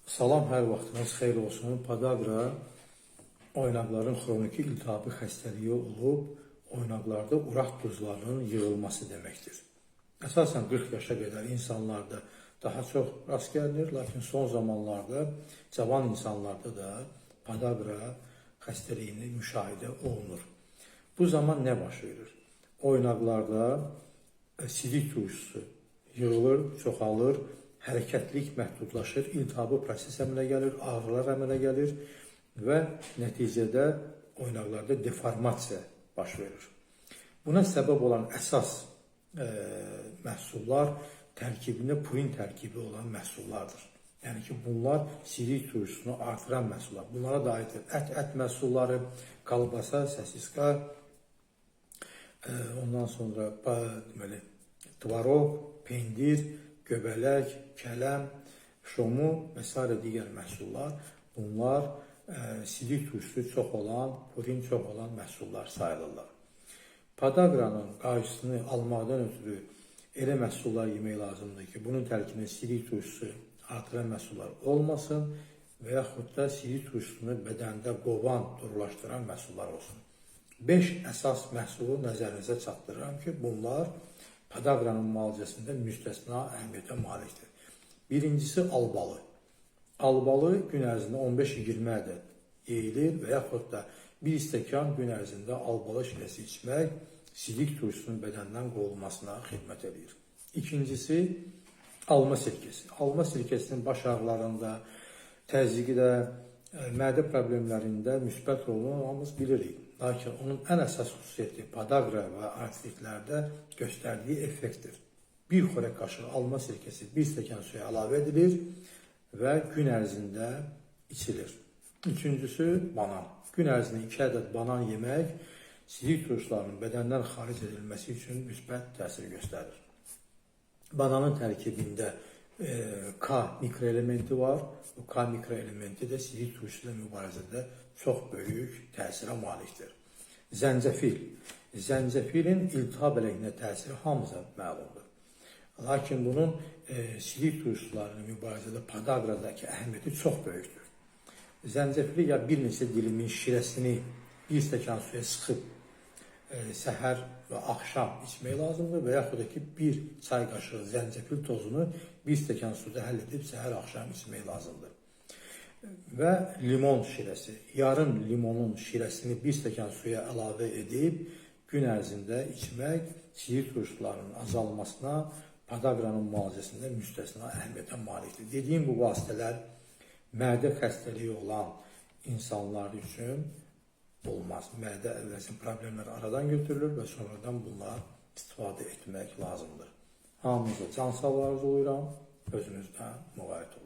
Salam, hər vaxtınız xeyir olsun. Podagra oynaqların xroniki iltihabi xəstəliyi olub, oynaqlarda uraq duzlarının yığılması deməkdir. Əsasən 40 yaşa qədər insanlarda daha çox rast gəlinir, lakin son zamanlarda cavan insanlarda da podagra xəstəliyini müşahidə olunur. Bu zaman nə baş verir? Oynaqlarda sidik turşusu yığılır, çoxalır, hərəkətlilik məhdudlaşır, iltihabı proses əmələ gəlir, ağrılar əmələ gəlir və nəticədə oynaqlarda deformasiya baş verir. Buna səbəb olan əsas məhsullar tərkibində purin tərkibi olan məhsullardır. Yəni ki, bunlar sidik turşusunu artıran məhsullar. Bunlara da aiddir ət məhsulları, kalbasa, səsiska, ondan sonra tvaroq, pendir, göbələk, kələm, şomu və s. digər məhsullar, bunlar sidik turşusu çox olan, purin çox olan məhsullar sayılırlar. Podagranın qarşısını almaqdan ötürü elə məhsullar yemək lazımdır ki, bunun tərkibində sidik turşusu artıran məhsullar olmasın və yaxud da sidik turşusunu bədəndə qovan, durulaşdıran məhsullar olsun. 5 əsas məhsulu nəzərinizə çatdırıram ki, bunlar podagranın müalicəsində müstəsna əhəmiyyətə malikdir. Birincisi albalı. Albalı gün ərzində 15-20 ədəd yeyilir və yaxud da bir stəkan gün ərzində albalı şirəsi içmək sidik turşusunun bədəndən qovulmasına xidmət edir. İkincisi alma sirkəsi. Alma sirkəsinin baş ağrılarında, təzyiqdə, mədə problemlərində müsbət rolunu hamımız bilirik. Lakin onun ən əsas xüsusiyyəti podagra və artritlərdə göstərdiyi effektdir. Bir xörək qaşığı alma sirkəsi bir stəkan suya əlavə edilir və gün ərzində içilir. Üçüncüsü banan. Gün ərzində 2 ədəd banan yemək sidik turşularının bədəndən xaric edilməsi üçün müsbət təsir göstərir. Bananın tərkibində K mikroelementi var. Bu K mikroelementi də sidik turşusu ilə mübarizədə çox böyük təsirə malikdir. Zəncəfil. Zəncəfilin iltihab əleyhinə təsiri hamıza məlumdur. Lakin bunun sidik turşularının mübarizədə podagradakı əhəmiyyəti çox böyükdür. Zəncəfili ya bir neçə dilimin şirəsini bir stəkan suya sıxıb səhər və axşam içmək lazımdır və yaxud da ki, bir çay qaşığı zəncəfil tozunu bir stəkan suda həll edib səhər-axşam içmək lazımdır. Və limon şirəsi, yarım limonun şirəsini bir stəkan suya əlavə edib gün ərzində içmək sidik turşularının azalmasına, podagranın müalicəsində müstəsna əhəmiyyətə malikdir. Dediyim bu vasitələr mədə xəstəliyi olan insanlar üçün olmaz. Mədə əvvəlsin problemlər aradan götürülür və sonradan bunlar istifadə etmək lazımdır. Hamınıza can sağlığı arzulayıram, özünüzdən müğayət olun.